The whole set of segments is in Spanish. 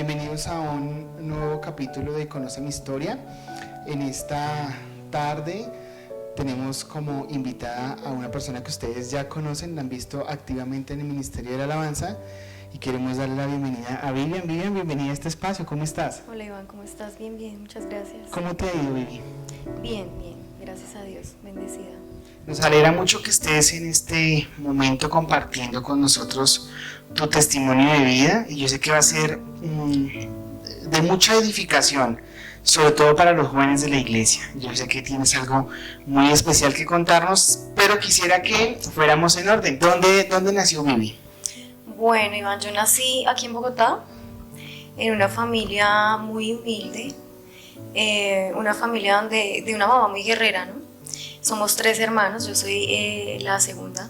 Bienvenidos a un nuevo capítulo de Conoce mi historia. En esta tarde tenemos como invitada a una persona que ustedes ya conocen, la han visto activamente en el Ministerio de la Alabanza, y queremos darle la bienvenida a Vivian. Vivian, bienvenida a este espacio, ¿cómo estás? Hola Iván, ¿cómo estás? Bien, bien, muchas gracias. ¿Cómo te ha ido, Vivi? Bien, bien, gracias a Dios, bendecida. Nos alegra mucho que estés en este momento compartiendo con nosotros tu testimonio de vida, y yo sé que va a ser de mucha edificación, sobre todo para los jóvenes de la iglesia. Yo sé que tienes algo muy especial que contarnos, pero quisiera que fuéramos en orden. ¿Dónde nació Vivi? Bueno, Iván, yo nací aquí en Bogotá, en una familia muy humilde, una familia de una mamá muy guerrera, ¿no? Somos 3 hermanos, yo soy la segunda,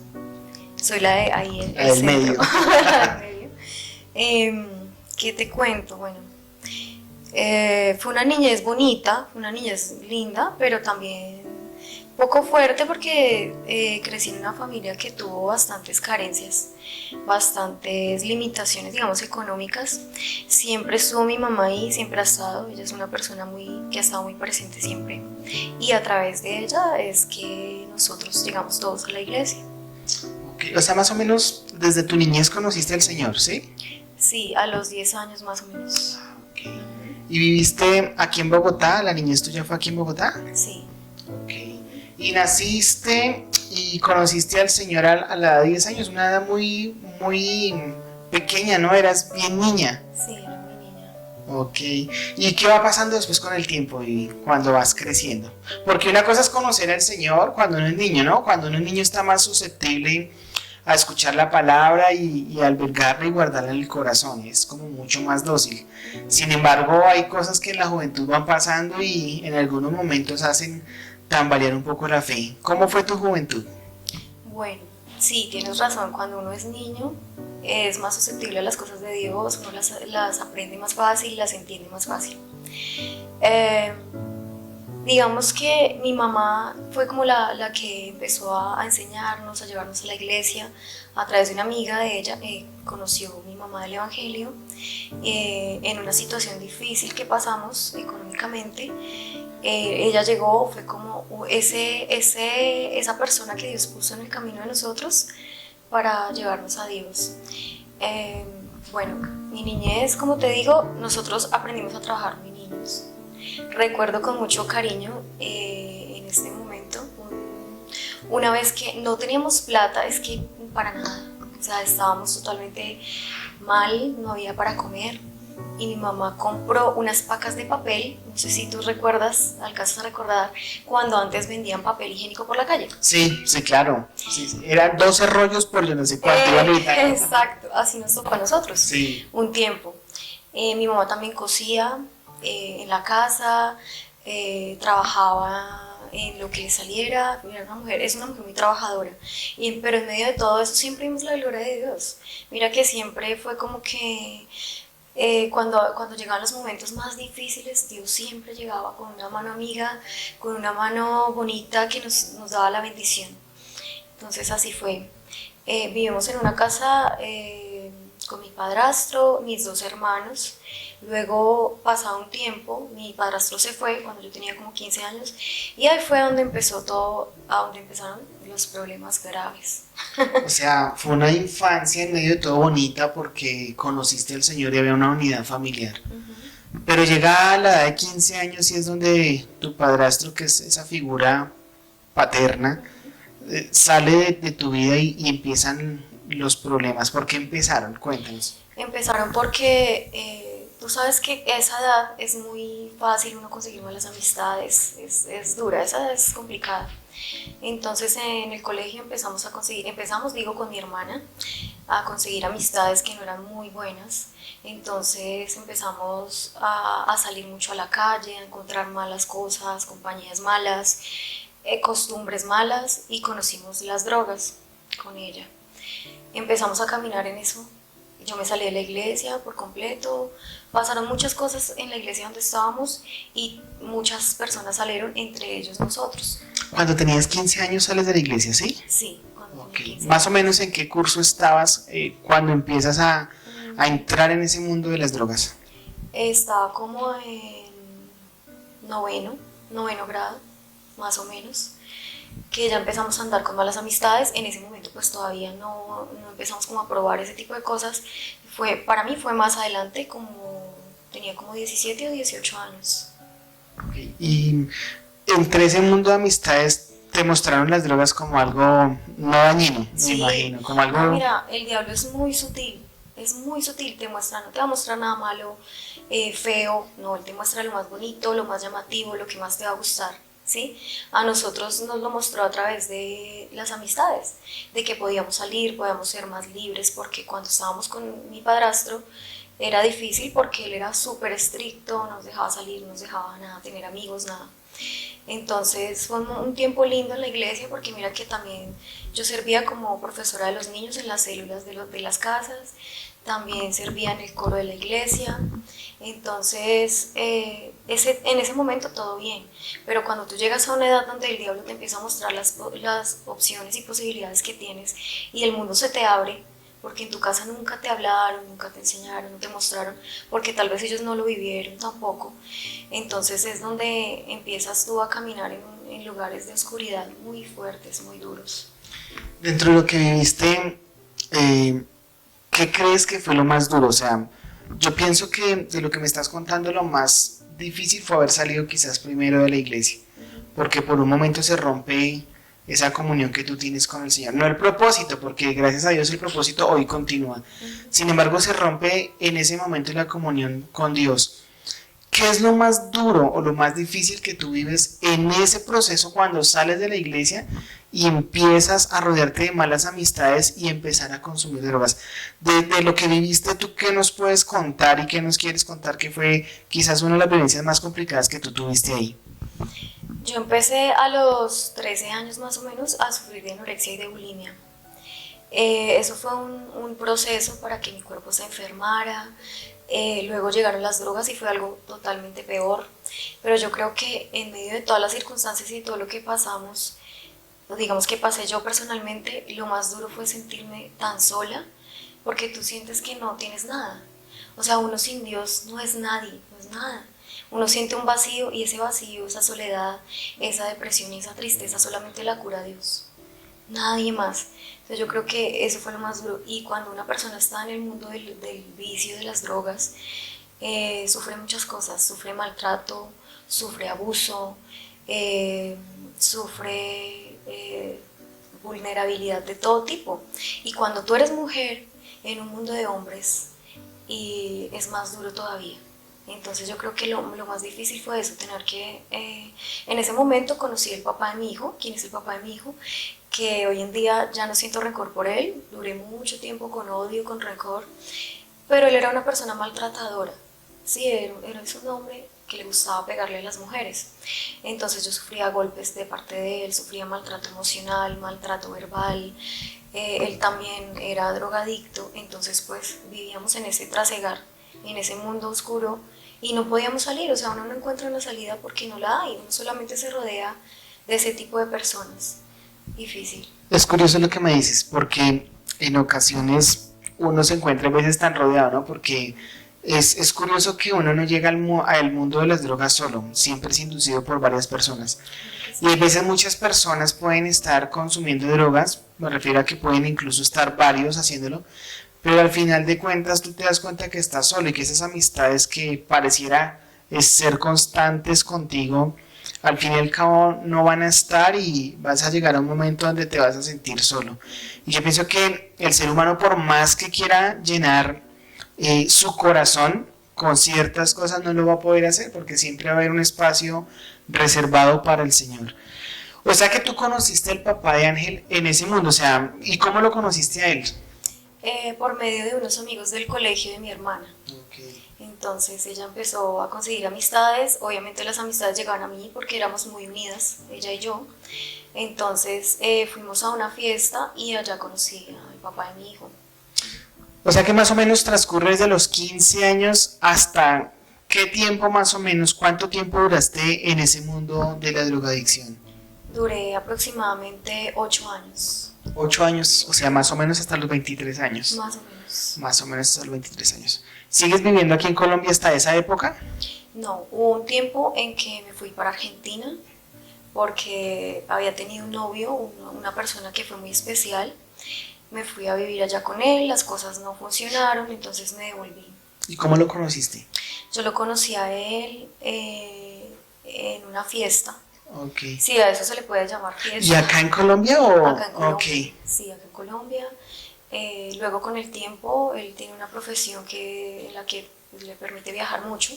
soy la de ahí en el del medio. ¿Qué te cuento? Bueno, fue una niñez bonita, fue una niñez linda, pero también poco fuerte porque crecí en una familia que tuvo bastantes carencias, bastantes limitaciones, digamos, económicas. Siempre estuvo mi mamá ahí, siempre ha estado, ella es una persona que ha estado muy presente siempre. Y a través de ella es que nosotros llegamos todos a la iglesia. Okay. O sea, más o menos desde tu niñez conociste al Señor, ¿sí? Sí, a los 10 años más o menos. Okay. ¿Y viviste aquí en Bogotá? ¿La niñez tuya fue aquí en Bogotá? Sí. Okay. Y naciste y conociste al Señor a la edad de 10 años, una edad muy pequeña, ¿no? Eras bien niña. Sí, era muy niña. Ok. ¿Y qué va pasando después con el tiempo y cuando vas creciendo? Porque una cosa es conocer al Señor cuando uno es niño, ¿no? Cuando uno es niño está más susceptible a escuchar la palabra y albergarla y guardarla en el corazón, es como mucho más dócil. Sin embargo, hay cosas que en la juventud van pasando y en algunos momentos hacen tambalear un poco la fe. ¿Cómo fue tu juventud? Bueno, sí, tienes razón, cuando uno es niño es más susceptible a las cosas de Dios, uno las aprende más fácil, las entiende más fácil. Digamos que mi mamá fue como la que empezó a enseñarnos, a llevarnos a la iglesia. A través de una amiga de ella conoció mi mamá del Evangelio en una situación difícil que pasamos económicamente. Ella llegó, fue como esa persona que Dios puso en el camino de nosotros para llevarnos a Dios. Bueno, mi niñez, como te digo, nosotros aprendimos a trabajar muy niños. Recuerdo con mucho cariño en este momento, una vez que no teníamos plata, es que para nada, o sea, estábamos totalmente mal, no había para comer, y mi mamá compró unas pacas de papel. No sé si tú recuerdas, alcanzas a recordar, cuando antes vendían papel higiénico por la calle. Sí, claro. Sí. Eran 12 rollos por yo no sé cuánto. Exacto, así nos tocó a nosotros, sí. Un tiempo. Mi mamá también cosía en la casa, trabajaba en lo que saliera. Es una mujer muy trabajadora, pero en medio de todo eso siempre vimos la gloria de Dios. Mira que siempre fue como que cuando llegaban los momentos más difíciles, Dios siempre llegaba con una mano amiga, con una mano bonita que nos daba la bendición. Entonces así fue. Vivimos en una casa con mi padrastro, mis 2 hermanos. Luego, pasado un tiempo, mi padrastro se fue cuando yo tenía como 15 años, y ahí fue donde empezó todo, a donde empezaron los problemas graves. O sea, fue una infancia en medio de todo bonita porque conociste al Señor y había una unidad familiar. Pero llega a la edad de 15 años y es donde tu padrastro, que es esa figura paterna, sale de tu vida y empiezan los problemas. ¿Por qué empezaron? Cuéntanos. Empezaron porque tú sabes que esa edad es muy fácil uno conseguir malas amistades, es dura, esa edad es complicada. Entonces en el colegio empezamos con mi hermana, a conseguir amistades que no eran muy buenas. Entonces empezamos a salir mucho a la calle, a encontrar malas cosas, compañías malas, costumbres malas, y conocimos las drogas con ella. Empezamos a caminar en eso. Yo me salí de la iglesia por completo, pasaron muchas cosas en la iglesia donde estábamos y muchas personas salieron, entre ellos nosotros. Cuando tenías 15 años sales de la iglesia, ¿sí? Sí, cuando tenía 15 años. Más o menos en qué curso estabas cuando empiezas a entrar en ese mundo de las drogas. Estaba como en noveno grado, más o menos, que ya empezamos a andar con malas amistades. En ese momento pues todavía no empezamos como a probar ese tipo de cosas. Para mí fue más adelante, tenía como 17 o 18 años. Okay. Y entre ese mundo de amistades te mostraron las drogas como algo no dañino, me Sí, imagino, como no, algo... mira, el diablo es muy sutil, no te va a mostrar nada malo, feo, no, él te muestra lo más bonito, lo más llamativo, lo que más te va a gustar, ¿sí? A nosotros nos lo mostró a través de las amistades, de que podíamos salir, podíamos ser más libres, porque cuando estábamos con mi padrastro era difícil porque él era súper estricto, nos dejaba salir, nos dejaba nada, tener amigos, nada. Entonces fue un tiempo lindo en la iglesia porque mira que también yo servía como profesora de los niños en las células de las casas, también servía en el coro de la iglesia, entonces en ese momento todo bien, pero cuando tú llegas a una edad donde el diablo te empieza a mostrar las opciones y posibilidades que tienes y el mundo se te abre, porque en tu casa nunca te hablaron, nunca te enseñaron, no te mostraron, porque tal vez ellos no lo vivieron tampoco. Entonces es donde empiezas tú a caminar en lugares de oscuridad muy fuertes, muy duros. Dentro de lo que viviste, ¿qué crees que fue lo más duro? O sea, yo pienso que de lo que me estás contando, lo más difícil fue haber salido quizás primero de la iglesia, porque por un momento se rompe esa comunión que tú tienes con el Señor. No el propósito, porque gracias a Dios el propósito hoy continúa. Sin embargo, se rompe en ese momento la comunión con Dios. ¿Qué es lo más duro o lo más difícil que tú vives en ese proceso cuando sales de la iglesia y empiezas a rodearte de malas amistades y empezar a consumir drogas? De lo que viviste, ¿tú qué nos puedes contar y qué nos quieres contar que fue quizás una de las vivencias más complicadas que tú tuviste ahí? Yo empecé a los 13 años más o menos a sufrir de anorexia y de bulimia. Eso fue un proceso para que mi cuerpo se enfermara. Luego llegaron las drogas y fue algo totalmente peor. Pero yo creo que en medio de todas las circunstancias y de todo lo que pasamos, digamos que pasé yo personalmente, lo más duro fue sentirme tan sola, porque tú sientes que no tienes nada. O sea, uno sin Dios no es nadie, no es nada. Uno siente un vacío y ese vacío, esa soledad, esa depresión y esa tristeza solamente la cura Dios. Nadie más. Entonces yo creo que eso fue lo más duro. Y cuando una persona está en el mundo del vicio, de las drogas, sufre muchas cosas. Sufre maltrato, sufre abuso, sufre vulnerabilidad de todo tipo. Y cuando tú eres mujer en un mundo de hombres, y es más duro todavía. Entonces yo creo que lo más difícil fue eso, tener que... en ese momento conocí el papá de mi hijo, quien es el papá de mi hijo, que hoy en día ya no siento rencor por él, duré mucho tiempo con odio, con rencor, pero él era una persona maltratadora, sí, era un hombre que le gustaba pegarle a las mujeres, entonces yo sufría golpes de parte de él, sufría maltrato emocional, maltrato verbal, él también era drogadicto, entonces pues vivíamos en ese trasegar, en ese mundo oscuro y no podíamos salir, o sea, uno no encuentra una salida porque no la hay, uno solamente se rodea de ese tipo de personas. Difícil. Es curioso lo que me dices, porque en ocasiones uno se encuentra a veces tan rodeado, ¿no? Porque es curioso que uno no llega al mundo de las drogas solo, siempre es inducido por varias personas. Y a veces muchas personas pueden estar consumiendo drogas, me refiero a que pueden incluso estar varios haciéndolo, pero al final de cuentas tú te das cuenta que estás solo y que esas amistades que pareciera ser constantes contigo, al fin y al cabo no van a estar y vas a llegar a un momento donde te vas a sentir solo. Y yo pienso que el ser humano, por más que quiera llenar su corazón con ciertas cosas, no lo va a poder hacer porque siempre va a haber un espacio reservado para el Señor. O sea que tú conociste al papá de Ángel en ese mundo, o sea, ¿y cómo lo conociste a él? Por medio de unos amigos del colegio de mi hermana. Okay. Entonces ella empezó a conseguir amistades, obviamente las amistades llegaban a mí porque éramos muy unidas, ella y yo. Entonces fuimos a una fiesta y allá conocí al papá de mi hijo. O sea que más o menos transcurre desde los 15 años hasta qué tiempo más o menos, cuánto tiempo duraste en ese mundo de la drogadicción. Duré aproximadamente 8 años. 8 años, o sea, más o menos hasta los 23 años. Más o menos. años. Más o menos hasta los 23 años. ¿Sigues viviendo aquí en Colombia hasta esa época? No, hubo un tiempo en que me fui para Argentina porque había tenido un novio, una persona que fue muy especial. Me fui a vivir allá con él, las cosas no funcionaron, entonces me devolví. ¿Y cómo lo conociste? Yo lo conocí a él en una fiesta. Ok. Sí, a eso se le puede llamar fiesta. ¿Y acá en Colombia o...? Acá en Colombia. Ok. Sí, acá en Colombia. Luego con el tiempo, él tiene una profesión en la que pues, le permite viajar mucho.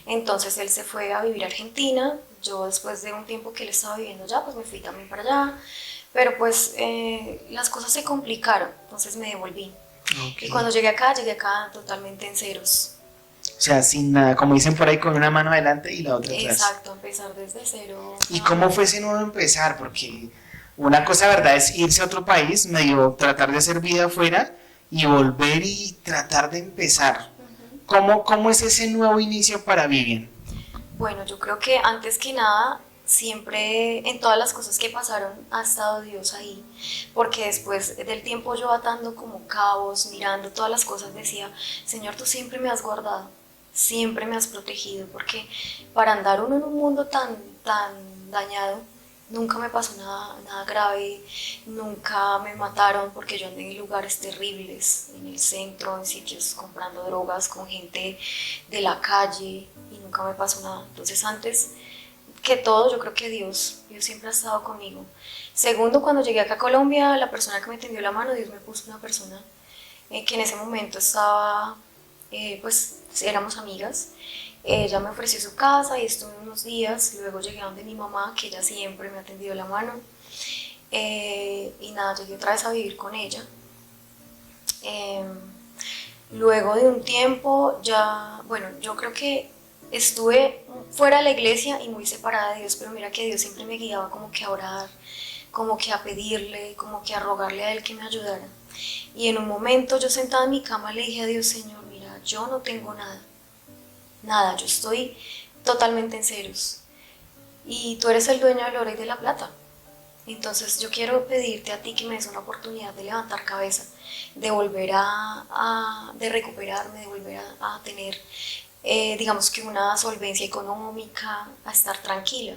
Entonces él se fue a vivir a Argentina. Yo después de un tiempo que él estaba viviendo allá, pues me fui también para allá. Pero pues las cosas se complicaron, entonces me devolví. Ok. Y cuando llegué acá totalmente en ceros. O sea, sin nada, como dicen por ahí, con una mano adelante y la otra atrás. Exacto, empezar desde cero. ¿Y cómo fue ese nuevo empezar? Porque una cosa, verdad, es irse a otro país, medio tratar de hacer vida afuera y volver y tratar de empezar. ¿Cómo es ese nuevo inicio para Vivian? Bueno, yo creo que antes que nada, siempre en todas las cosas que pasaron ha estado Dios ahí, porque después del tiempo yo atando como cabos, mirando todas las cosas, decía, Señor, tú siempre me has guardado, siempre me has protegido, porque para andar uno en un mundo tan dañado, nunca me pasó nada grave, nunca me mataron porque yo andé en lugares terribles, en el centro, en sitios comprando drogas con gente de la calle y nunca me pasó nada. Entonces antes que todo yo creo que Dios siempre ha estado conmigo. Segundo, cuando llegué acá a Colombia, la persona que me tendió la mano, Dios me puso una persona que en ese momento estaba, pues éramos amigas. Ella me ofreció su casa y estuve unos días, luego llegué a donde mi mamá, que ella siempre me ha tendido la mano, y nada, llegué otra vez a vivir con ella. Luego de un tiempo ya, bueno, yo creo que estuve fuera de la iglesia y muy separada de Dios, pero mira que Dios siempre me guiaba como que a orar, como que a pedirle, como que a rogarle a Él que me ayudara. Y en un momento yo sentada en mi cama le dije a Dios, Señor, mira, yo no tengo nada, yo estoy totalmente en ceros y tú eres el dueño del oro y de la plata. Entonces yo quiero pedirte a ti que me des una oportunidad de levantar cabeza, de volver de recuperarme, de volver a tener, digamos que una solvencia económica, a estar tranquila,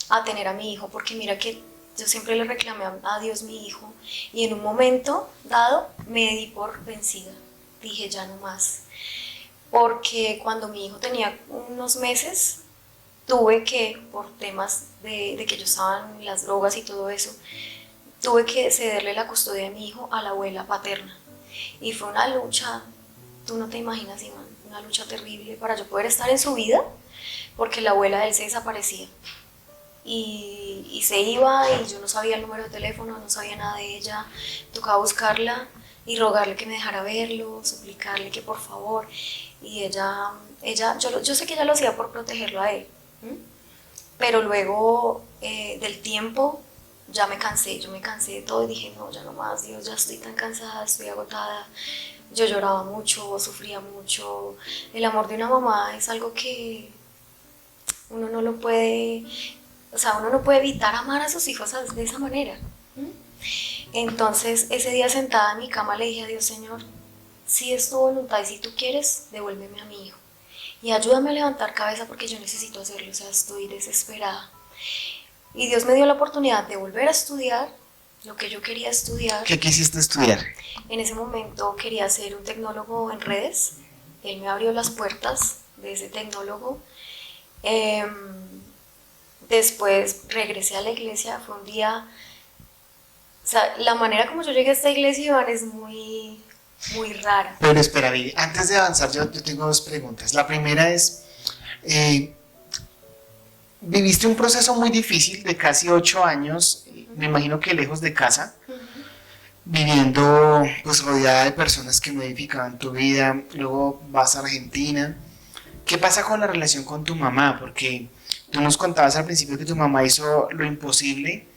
a tener a mi hijo, porque mira que yo siempre le reclamé a Dios mi hijo y en un momento dado me di por vencida, dije ya no más. Porque cuando mi hijo tenía unos meses, tuve que, por temas de que yo estaba en las drogas y todo eso, tuve que cederle la custodia de mi hijo a la abuela paterna. Y fue una lucha, tú no te imaginas, Iván, una lucha terrible para yo poder estar en su vida, porque la abuela de él se desaparecía. Y se iba y yo no sabía el número de teléfono, no sabía nada de ella, tocaba buscarla y rogarle que me dejara verlo, suplicarle que por favor. Y yo sé que ella lo hacía por protegerlo a él, pero luego del tiempo yo me cansé de todo y dije, no, ya no más, Dios, ya estoy tan cansada, estoy agotada. Yo lloraba mucho, sufría mucho. El amor de una mamá es algo que uno no lo puede, o sea, uno no puede evitar amar a sus hijos de esa manera. Entonces, ese día sentada en mi cama le dije a Dios, Señor, si es tu voluntad y si tú quieres, devuélveme a mi hijo. Y ayúdame a levantar cabeza porque yo necesito hacerlo, o sea, estoy desesperada. Y Dios me dio la oportunidad de volver a estudiar lo que yo quería estudiar. ¿Qué quisiste estudiar? En ese momento quería ser un tecnólogo en redes. Él me abrió las puertas de ese tecnólogo. Después regresé a la iglesia, fue un día... O sea, la manera como yo llegué a esta iglesia, Iván, es muy rara. Pero espera, Vivi, antes de avanzar yo tengo dos preguntas. La primera es, viviste un proceso muy difícil de casi 8 años, me imagino que lejos de casa, viviendo pues rodeada de personas que modificaban tu vida, luego vas a Argentina. ¿Qué pasa con la relación con tu mamá? Porque tú nos contabas al principio que tu mamá hizo lo imposible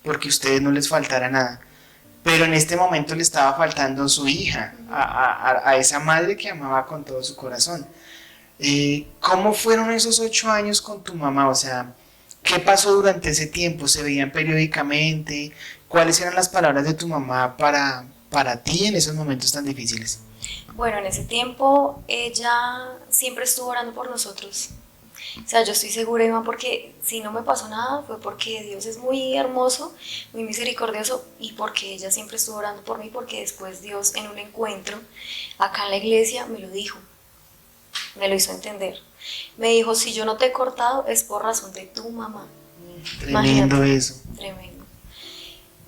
porque a ustedes no les faltara nada. Pero en este momento le estaba faltando su hija, a esa madre que amaba con todo su corazón. ¿Cómo fueron esos 8 años con tu mamá? O sea, ¿qué pasó durante ese tiempo? ¿Se veían periódicamente? ¿Cuáles eran las palabras de tu mamá para ti en esos momentos tan difíciles? Bueno, en ese tiempo ella siempre estuvo orando por nosotros. O sea, yo estoy segura, Iván, porque si no me pasó nada fue porque Dios es muy hermoso, muy misericordioso y porque ella siempre estuvo orando por mí, porque después Dios en un encuentro acá en la iglesia me lo dijo, me lo hizo entender. Me dijo, si yo no te he cortado es por razón de tu mamá. Tremendo. Imagínate, eso. Tremendo.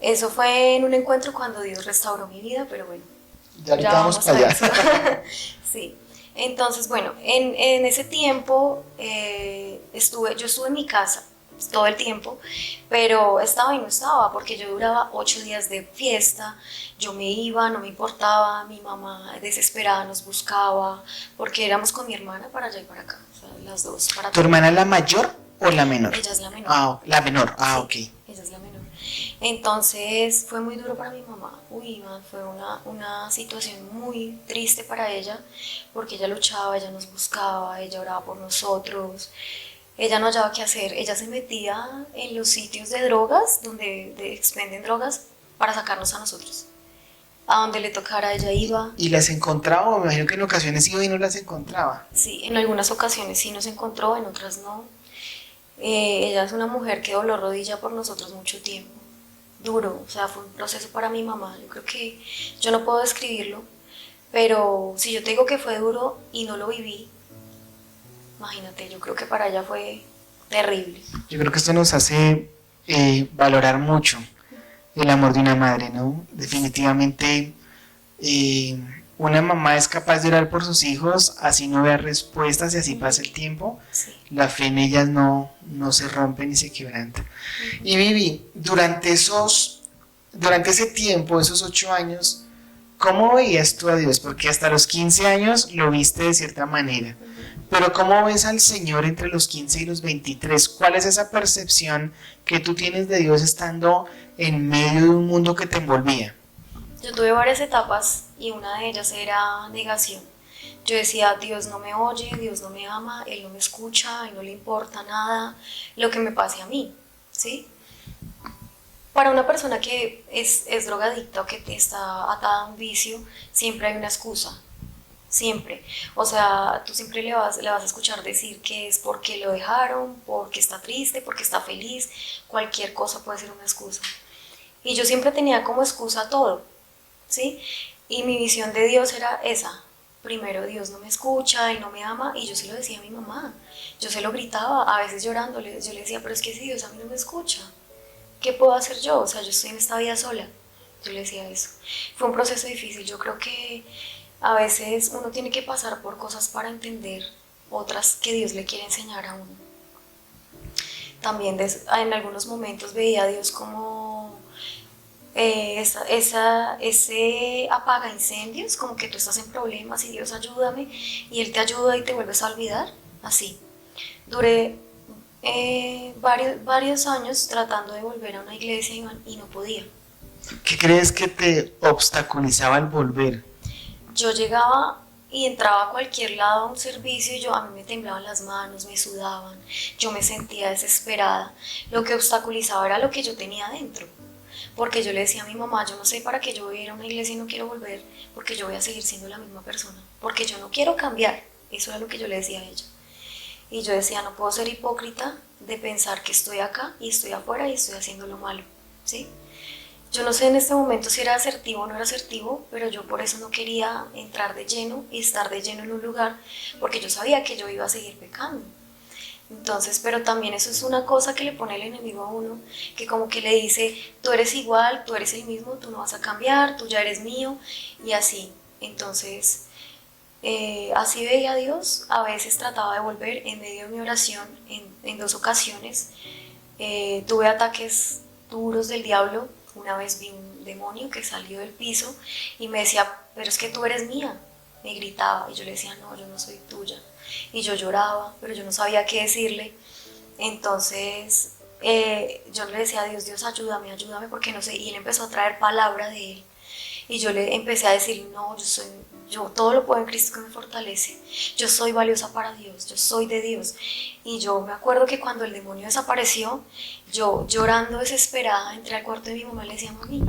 Eso fue en un encuentro cuando Dios restauró mi vida, pero bueno. Ya vamos para allá. Sí. Entonces, bueno, en ese tiempo yo estuve en mi casa todo el tiempo, pero estaba y no estaba, porque yo duraba 8 días de fiesta, yo me iba, no me importaba, mi mamá desesperada nos buscaba, porque éramos con mi hermana para allá y para acá, o sea, las dos. Para ¿Tu hermana es la mayor o la menor? Ella es la menor. Ah, la menor, sí, ok. Ella es la menor. Entonces fue muy duro para mi mamá. Fue una situación muy triste para ella, porque ella luchaba, ella nos buscaba, ella oraba por nosotros, ella no hallaba qué hacer, ella se metía en los sitios de drogas, donde expenden drogas, para sacarnos a nosotros. A donde le tocara ella iba. ¿Y las encontraba? Me imagino que en ocasiones iba y no las encontraba. Sí, en algunas ocasiones sí nos encontró, en otras no. Ella es una mujer que dobló rodilla por nosotros mucho tiempo. Duro, o sea, fue un proceso para mi mamá. Yo creo que yo no puedo describirlo, pero si yo te digo que fue duro y no lo viví, imagínate, yo creo que para ella fue terrible. Yo creo que esto nos hace valorar mucho el amor de una madre, ¿no? Definitivamente una mamá es capaz de orar por sus hijos, así no vea respuestas y así pasa el tiempo. Sí. La fe en ellas no se rompe ni se quebranta. Y Vivi, durante ese tiempo, esos 8 años, ¿cómo veías tú a Dios? Porque hasta los 15 años lo viste de cierta manera. Pero ¿cómo ves al Señor entre los 15 y los 23? ¿Cuál es esa percepción que tú tienes de Dios estando en medio de un mundo que te envolvía? Yo tuve varias etapas y una de ellas era negación. Yo decía, Dios no me oye, Dios no me ama, Él no me escucha, a Él no le importa nada lo que me pase a mí, ¿sí? Para una persona que es drogadicta o que está atada a un vicio, siempre hay una excusa. Siempre. O sea, tú siempre le vas a escuchar decir que es porque lo dejaron, porque está triste, porque está feliz. Cualquier cosa puede ser una excusa. Y yo siempre tenía como excusa todo, ¿sí? Y mi visión de Dios era esa. Primero, Dios no me escucha y no me ama, y yo se lo decía a mi mamá. Yo se lo gritaba, a veces llorando, yo le decía, pero es que si Dios a mí no me escucha, ¿qué puedo hacer yo? O sea, yo estoy en esta vida sola. Yo le decía eso. Fue un proceso difícil. Yo creo que a veces uno tiene que pasar por cosas para entender otras que Dios le quiere enseñar a uno. También en algunos momentos veía a Dios como ese apaga incendios, como que tú estás en problemas y Dios ayúdame, y Él te ayuda y te vuelves a olvidar, así. Duré varios años tratando de volver a una iglesia y no podía. ¿Qué crees que te obstaculizaba el volver? Yo llegaba y entraba a cualquier lado a un servicio y a mí me temblaban las manos, me sudaban, yo me sentía desesperada. Lo que obstaculizaba era lo que yo tenía adentro. Porque yo le decía a mi mamá, yo no sé para qué yo voy a ir a una iglesia y no quiero volver, porque yo voy a seguir siendo la misma persona, porque yo no quiero cambiar. Eso era lo que yo le decía a ella. Y yo decía, no puedo ser hipócrita de pensar que estoy acá y estoy afuera y estoy haciendo lo malo, ¿sí? Yo no sé en este momento si era asertivo o no era asertivo, pero yo por eso no quería entrar de lleno y estar de lleno en un lugar, porque yo sabía que yo iba a seguir pecando. Entonces, pero también eso es una cosa que le pone el enemigo a uno, que como que le dice, tú eres igual, tú eres el mismo, tú no vas a cambiar, tú ya eres mío, y así. Entonces, así veía a Dios. A veces trataba de volver en medio de mi oración, en 2 ocasiones. Tuve ataques duros del diablo. Una vez vi un demonio que salió del piso y me decía, pero es que tú eres mía. Me gritaba y yo le decía, no, yo no soy tuya. Y yo lloraba, pero yo no sabía qué decirle. Entonces yo le decía a Dios, Dios, ayúdame, ayúdame, porque no sé. Y él empezó a traer palabra de él. Y yo le empecé a decir, no, yo todo lo puedo en Cristo que me fortalece. Yo soy valiosa para Dios, yo soy de Dios. Y yo me acuerdo que cuando el demonio desapareció, yo llorando desesperada entré al cuarto de mi mamá y le decía, mami,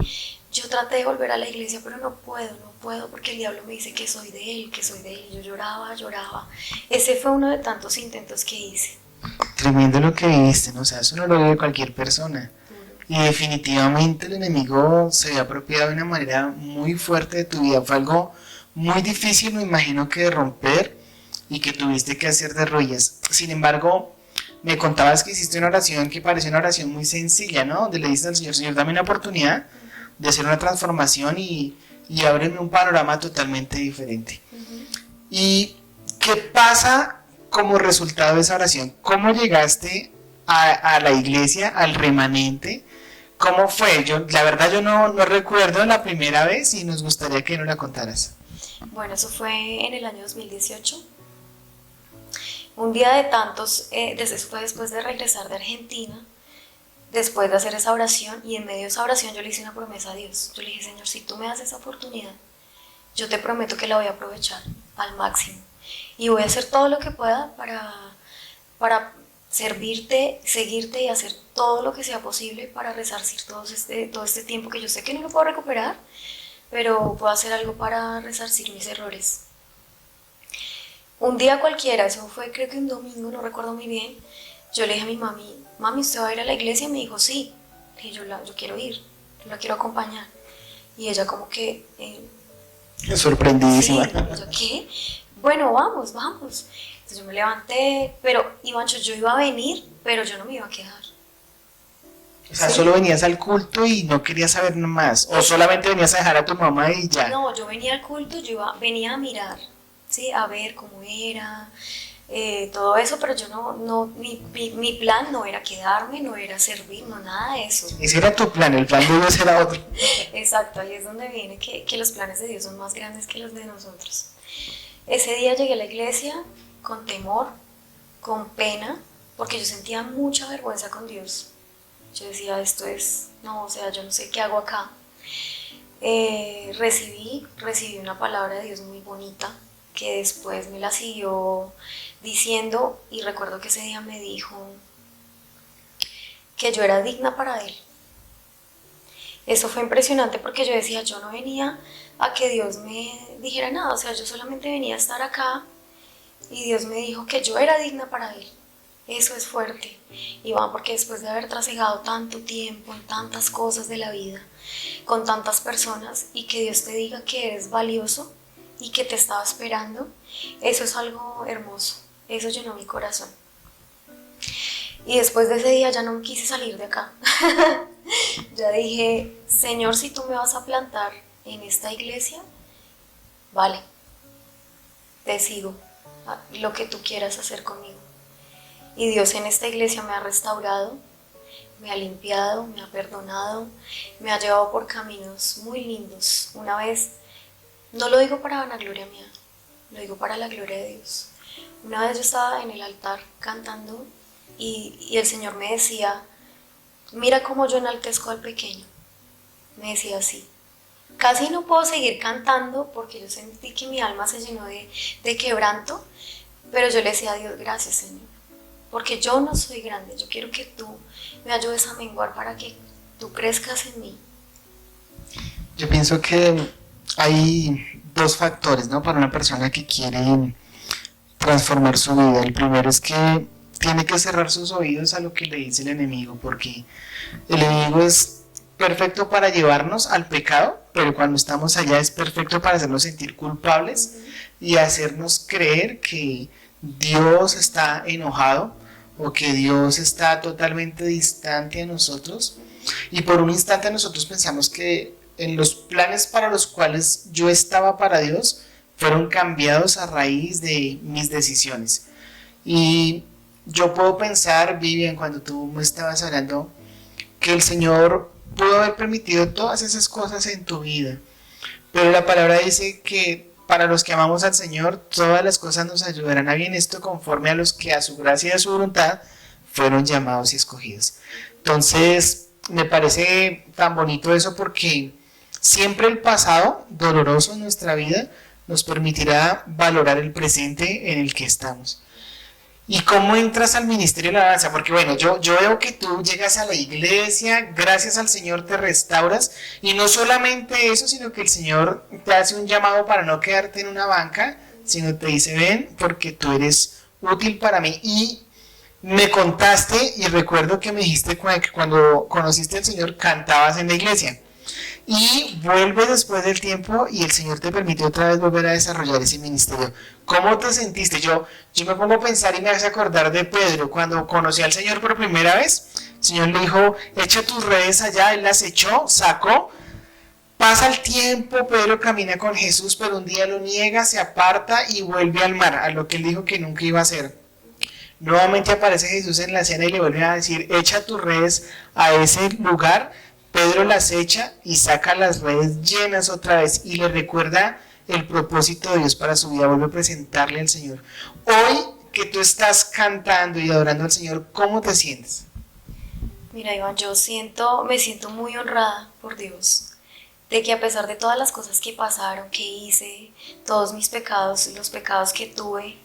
yo traté de volver a la iglesia, pero no puedo, porque el diablo me dice que soy de él, y yo lloraba. Ese fue uno de tantos intentos que hice. Tremendo lo que viviste, ¿no? O sea, eso no lo vive cualquier persona. Y definitivamente el enemigo se había apropiado de una manera muy fuerte de tu vida. Fue algo muy difícil, me imagino, que de romper y que tuviste que hacer de rodillas. Sin embargo, me contabas que hiciste una oración que parecía una oración muy sencilla, ¿no? Donde le diste al Señor, Señor, dame una oportunidad de hacer una transformación y ábreme un panorama totalmente diferente. ¿Y qué pasa como resultado de esa oración? ¿Cómo llegaste a la iglesia, al remanente? ¿Cómo fue? La verdad yo no recuerdo la primera vez y nos gustaría que nos la contaras. Bueno, eso fue en el año 2018. Un día de tantos, eso fue después de regresar de Argentina, después de hacer esa oración, y en medio de esa oración yo le hice una promesa a Dios. Yo le dije, Señor, si tú me das esa oportunidad, yo te prometo que la voy a aprovechar al máximo. Y voy a hacer todo lo que pueda para servirte, seguirte y hacer todo lo que sea posible para resarcir todo este tiempo que yo sé que no lo puedo recuperar, pero puedo hacer algo para resarcir mis errores. Un día cualquiera, eso fue creo que un domingo, no recuerdo muy bien, yo le dije a mi mami, ¿usted va a ir a la iglesia? Y me dijo, sí. Le dije, yo quiero ir, yo la quiero acompañar. Y ella como que... sorprendidísima. Sí, y yo, ¿qué? Bueno, vamos. Entonces yo me levanté, pero Ivancho, yo iba a venir, pero yo no me iba a quedar. O sea, ¿sí? Solo venías al culto y no querías saber más, o solamente venías a dejar a tu mamá y ya. No, yo venía al culto, venía a mirar, ¿sí? A ver cómo era, todo eso, pero yo mi plan no era quedarme, no era servir, no nada de eso. Ese era tu plan, el plan de Dios era otro. Exacto, ahí es donde viene que los planes de Dios son más grandes que los de nosotros. Ese día llegué a la iglesia con temor, con pena, porque yo sentía mucha vergüenza con Dios. Yo decía, yo no sé qué hago acá. Recibí una palabra de Dios muy bonita, que después me la siguió diciendo, y recuerdo que ese día me dijo que yo era digna para Él. Eso fue impresionante porque yo decía, yo no venía a que Dios me dijera nada, o sea, yo solamente venía a estar acá y Dios me dijo que yo era digna para Él. Eso es fuerte, Iván, porque después de haber trasegado tanto tiempo en tantas cosas de la vida, con tantas personas, y que Dios te diga que eres valioso y que te estaba esperando, eso es algo hermoso, eso llenó mi corazón. Y después de ese día ya no quise salir de acá. Ya dije, Señor, si tú me vas a plantar en esta iglesia, vale, te sigo, lo que tú quieras hacer conmigo. Y Dios en esta iglesia me ha restaurado, me ha limpiado, me ha perdonado, me ha llevado por caminos muy lindos. Una vez, no lo digo para vanagloria mía, lo digo para la gloria de Dios. Una vez yo estaba en el altar cantando y el Señor me decía, mira cómo yo enaltezco al pequeño. Me decía así. Casi no puedo seguir cantando porque yo sentí que mi alma se llenó de quebranto, pero yo le decía a Dios, gracias, Señor. Porque yo no soy grande, yo quiero que tú me ayudes a menguar para que tú crezcas en mí. Yo pienso que hay dos factores, ¿no? Para una persona que quiere transformar su vida. El primero es que tiene que cerrar sus oídos a lo que le dice el enemigo, porque el enemigo es perfecto para llevarnos al pecado, pero cuando estamos allá es perfecto para hacernos sentir culpables y hacernos creer que Dios está enojado o que Dios está totalmente distante de nosotros, y por un instante nosotros pensamos que en los planes para los cuales yo estaba para Dios fueron cambiados a raíz de mis decisiones. Y yo puedo pensar, Vivian, cuando tú me estabas hablando, que el Señor pudo haber permitido todas esas cosas en tu vida, pero la palabra dice que para los que amamos al Señor, todas las cosas nos ayudarán a bien, esto conforme a los que a su gracia y a su voluntad fueron llamados y escogidos. Entonces, me parece tan bonito eso, porque siempre el pasado doloroso en nuestra vida nos permitirá valorar el presente en el que estamos. ¿Y cómo entras al ministerio de la alabanza? Porque bueno, yo veo que tú llegas a la iglesia, gracias al Señor te restauras, y no solamente eso, sino que el Señor te hace un llamado para no quedarte en una banca, sino te dice, ven, porque tú eres útil para mí. Y me contaste, y recuerdo que me dijiste que cuando conociste al Señor cantabas en la iglesia. Y vuelves después del tiempo y el Señor te permite otra vez volver a desarrollar ese ministerio. ¿Cómo te sentiste? Yo me pongo a pensar y me hace acordar de Pedro. Cuando conocí al Señor por primera vez, el Señor le dijo, echa tus redes allá, él las echó, sacó. Pasa el tiempo, Pedro camina con Jesús, pero un día lo niega, se aparta y vuelve al mar, a lo que él dijo que nunca iba a hacer. Nuevamente aparece Jesús en la cena y le vuelve a decir, echa tus redes a ese lugar. Pedro las echa y saca las redes llenas otra vez y le recuerda el propósito de Dios para su vida, vuelve a presentarle al Señor. Hoy que tú estás cantando y adorando al Señor, ¿cómo te sientes? Mira, Iván, me siento muy honrada por Dios, de que a pesar de todas las cosas que pasaron, que hice, todos mis pecados, los pecados que tuve,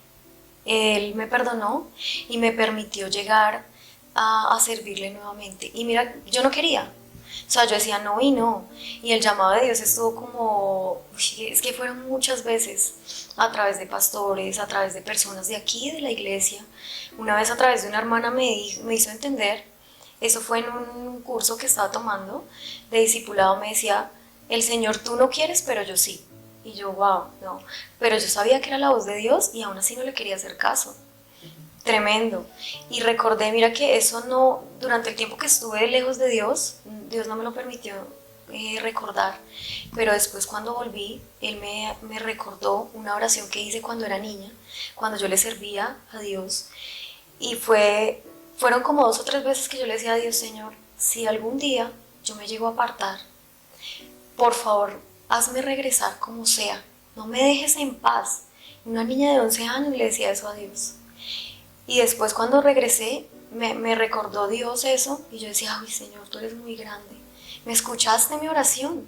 Él me perdonó y me permitió llegar a servirle nuevamente. Y mira, yo no quería. O sea, yo decía no y no. Y el llamado de Dios estuvo como, es que fueron muchas veces a través de pastores, a través de personas de aquí, de la iglesia. Una vez a través de una hermana me hizo entender, eso fue en un curso que estaba tomando de discipulado, me decía, el Señor tú no quieres, pero yo sí. Y yo, wow, no. Pero yo sabía que era la voz de Dios y aún así no le quería hacer caso. Tremendo. Y recordé, mira que eso no, durante el tiempo que estuve lejos de Dios, Dios no me lo permitió recordar, pero después cuando volví, Él me recordó una oración que hice cuando era niña, cuando yo le servía a Dios, y fueron como 2 o 3 veces que yo le decía a Dios, Señor, si algún día yo me llego a apartar, por favor, hazme regresar como sea, no me dejes en paz. Una niña de 11 años le decía eso a Dios. Y después cuando regresé, me recordó Dios eso y yo decía, ay Señor, tú eres muy grande, me escuchaste mi oración.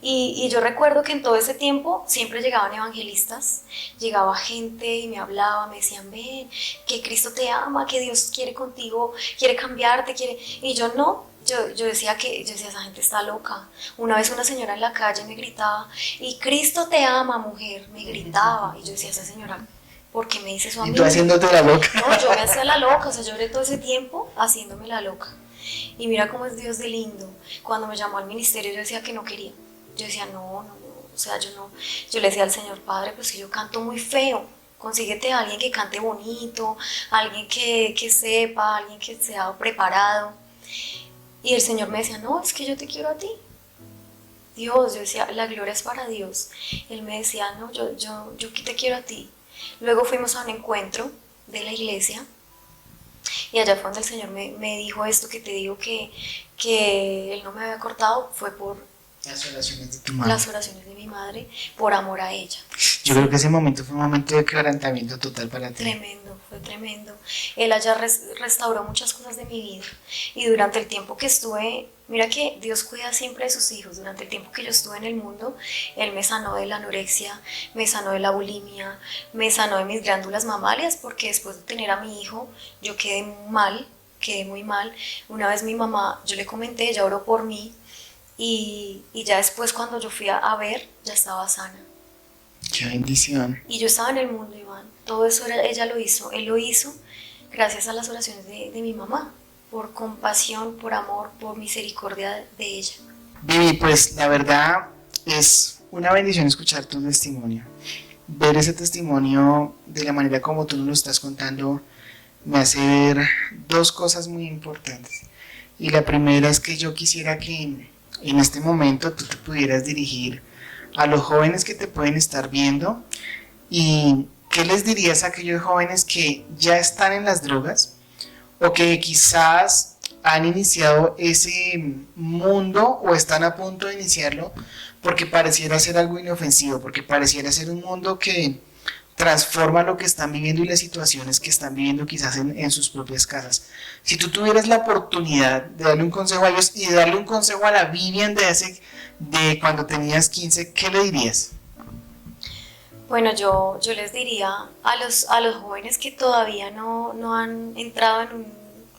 Y yo recuerdo que en todo ese tiempo siempre llegaban evangelistas, llegaba gente y me hablaba, me decían, ven, que Cristo te ama, que Dios quiere contigo, quiere cambiarte, quiere... Y yo no, yo decía, esa gente está loca. Una vez una señora en la calle me gritaba, y Cristo te ama, mujer, me gritaba. Y yo decía, esa señora, ¿por qué me dice eso a mí? Y tú haciéndote la loca. No, yo me hacía la loca, o sea, lloré todo ese tiempo haciéndome la loca. Y mira cómo es Dios de lindo. Cuando me llamó al ministerio yo decía que no quería. Yo decía, no, o sea, yo no. Yo le decía al Señor, Padre, pues que yo canto muy feo. Consíguete a alguien que cante bonito, alguien que sepa, alguien que sea preparado. Y el Señor me decía, no, es que yo te quiero a ti. Dios, yo decía, la gloria es para Dios. Él me decía, no, yo te quiero a ti. Luego fuimos a un encuentro de la iglesia y allá fue donde el Señor me dijo esto que te digo que Él no me había cortado, fue por las oraciones de tu madre. Las oraciones de mi madre, por amor a ella. Yo creo que ese momento fue un momento de quebrantamiento total para ti. Tremendo, fue tremendo. Él allá restauró muchas cosas de mi vida y durante el tiempo que estuve, mira que Dios cuida siempre de sus hijos. Durante el tiempo que yo estuve en el mundo, Él me sanó de la anorexia, me sanó de la bulimia, me sanó de mis glándulas mamarias, porque después de tener a mi hijo yo quedé muy mal. Una vez mi mamá, yo le comenté, ella oró por mí y ya después cuando yo fui a ver, ya estaba sana. ¡Qué bendición! Y yo estaba en el mundo, Iván. Todo eso ella lo hizo. Él lo hizo gracias a las oraciones de mi mamá, por compasión, por amor, por misericordia de ella. Vivi, pues la verdad es una bendición escuchar tu testimonio. Ver ese testimonio de la manera como tú nos lo estás contando me hace ver 2 cosas muy importantes. Y la primera es que yo quisiera que en este momento tú te pudieras dirigir a los jóvenes que te pueden estar viendo y ¿qué les dirías a aquellos jóvenes que ya están en las drogas o que quizás han iniciado ese mundo o están a punto de iniciarlo porque pareciera ser algo inofensivo, porque pareciera ser un mundo que transforma lo que están viviendo y las situaciones que están viviendo quizás en sus propias casas? Si tú tuvieras la oportunidad de darle un consejo a ellos y de darle un consejo a la Vivian de cuando tenías 15, ¿qué le dirías? Bueno, yo les diría a los jóvenes que todavía no han entrado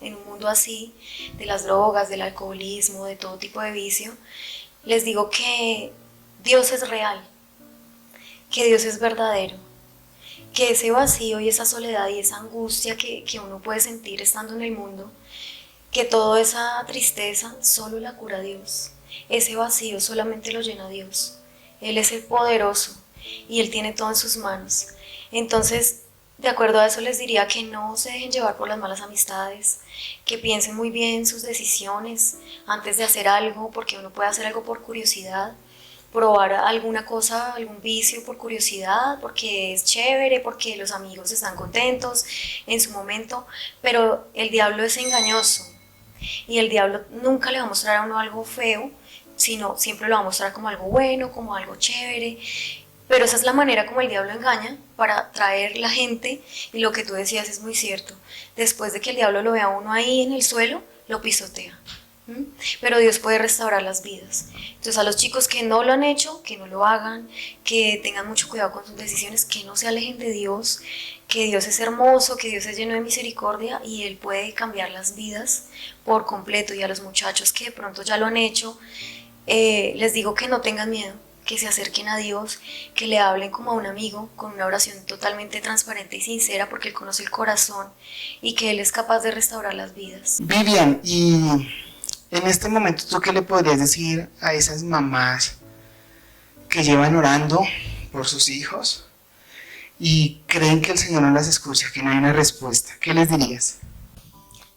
en un mundo así, de las drogas, del alcoholismo, de todo tipo de vicio, les digo que Dios es real, que Dios es verdadero, que ese vacío y esa soledad y esa angustia que uno puede sentir estando en el mundo, que toda esa tristeza solo la cura Dios. Ese vacío solamente lo llena Dios. Él es el poderoso y Él tiene todo en sus manos. Entonces, de acuerdo a eso les diría que no se dejen llevar por las malas amistades, que piensen muy bien sus decisiones antes de hacer algo, porque uno puede hacer algo por curiosidad, probar alguna cosa, algún vicio por curiosidad, porque es chévere, porque los amigos están contentos en su momento, pero el diablo es engañoso y el diablo nunca le va a mostrar a uno algo feo, sino siempre lo va a mostrar como algo bueno, como algo chévere. Pero esa es la manera como el diablo engaña para atraer la gente, y lo que tú decías es muy cierto. Después de que el diablo lo vea a uno ahí en el suelo, lo pisotea. Pero Dios puede restaurar las vidas. Entonces a los chicos que no lo han hecho, que no lo hagan, que tengan mucho cuidado con sus decisiones, que no se alejen de Dios, que Dios es hermoso, que Dios es lleno de misericordia y Él puede cambiar las vidas por completo. Y a los muchachos que de pronto ya lo han hecho, les digo que no tengan miedo, que se acerquen a Dios, que le hablen como a un amigo, con una oración totalmente transparente y sincera, porque Él conoce el corazón y que Él es capaz de restaurar las vidas. Vivian, y en este momento, ¿tú qué le podrías decir a esas mamás que llevan orando por sus hijos y creen que el Señor no las escucha, que no hay una respuesta? ¿Qué les dirías?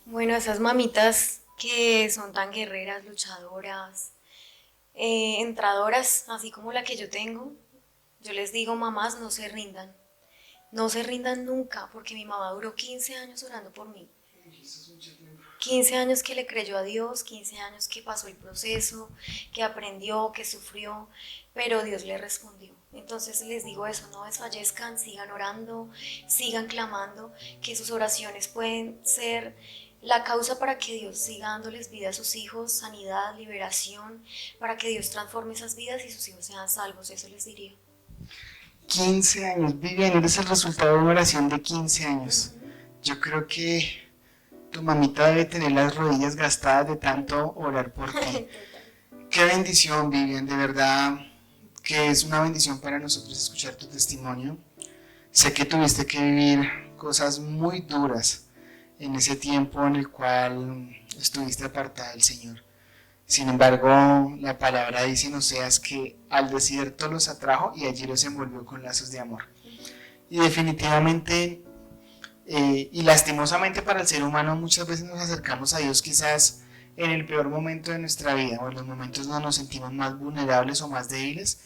Bueno, esas mamitas que son tan guerreras, luchadoras, entradoras, así como la que yo tengo, yo les digo, mamás, no se rindan. No se rindan nunca, porque mi mamá duró 15 años orando por mí. 15 años que le creyó a Dios, 15 años que pasó el proceso, que aprendió, que sufrió, pero Dios le respondió. Entonces les digo eso, no desfallezcan, sigan orando, sigan clamando, que sus oraciones pueden ser la causa para que Dios siga dándoles vida a sus hijos, sanidad, liberación, para que Dios transforme esas vidas y sus hijos sean salvos, eso les diría. 15 años, Vivian, eres el resultado de una oración de 15 años. Yo creo que tu mamita debe tener las rodillas gastadas de tanto orar por ti. Qué bendición, Vivian, de verdad que es una bendición para nosotros escuchar tu testimonio. Sé que tuviste que vivir cosas muy duras en ese tiempo en el cual estuviste apartada del Señor. Sin embargo, la palabra dice en Oseas que al desierto los atrajo y allí los envolvió con lazos de amor. Y definitivamente y lastimosamente para el ser humano muchas veces nos acercamos a Dios quizás en el peor momento de nuestra vida o en los momentos donde nos sentimos más vulnerables o más débiles,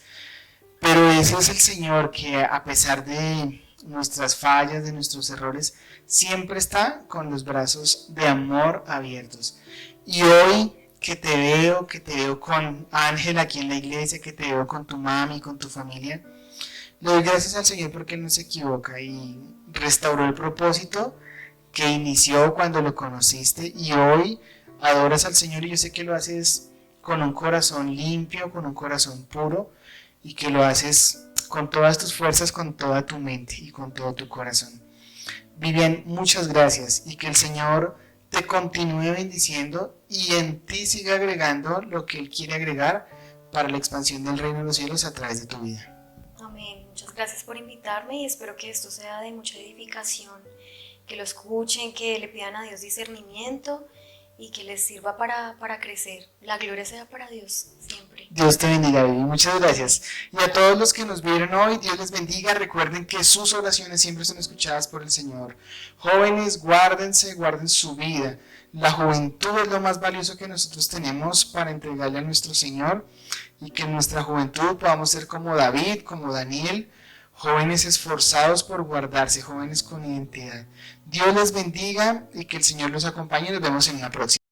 pero ese es el Señor que a pesar de nuestras fallas, de nuestros errores, siempre está con los brazos de amor abiertos. Y hoy que te veo con Ángel aquí en la iglesia, que te veo con tu mami, con tu familia, le doy gracias al Señor porque Él no se equivoca y restauró el propósito que inició cuando lo conociste y hoy adoras al Señor y yo sé que lo haces con un corazón limpio, con un corazón puro y que lo haces con todas tus fuerzas, con toda tu mente y con todo tu corazón. Vivian, muchas gracias y que el Señor te continúe bendiciendo y en ti siga agregando lo que Él quiere agregar para la expansión del reino de los cielos a través de tu vida. Amén. Muchas gracias por invitarme y espero que esto sea de mucha edificación, que lo escuchen, que le pidan a Dios discernimiento y que les sirva para crecer. La gloria sea para Dios siempre. Dios te bendiga, Vivi. Muchas gracias. Y a todos los que nos vieron hoy, Dios les bendiga. Recuerden que sus oraciones siempre son escuchadas por el Señor. Jóvenes, guárdense, guarden su vida. La juventud es lo más valioso que nosotros tenemos para entregarle a nuestro Señor y que en nuestra juventud podamos ser como David, como Daniel, jóvenes esforzados por guardarse, jóvenes con identidad. Dios les bendiga y que el Señor los acompañe. Nos vemos en una próxima.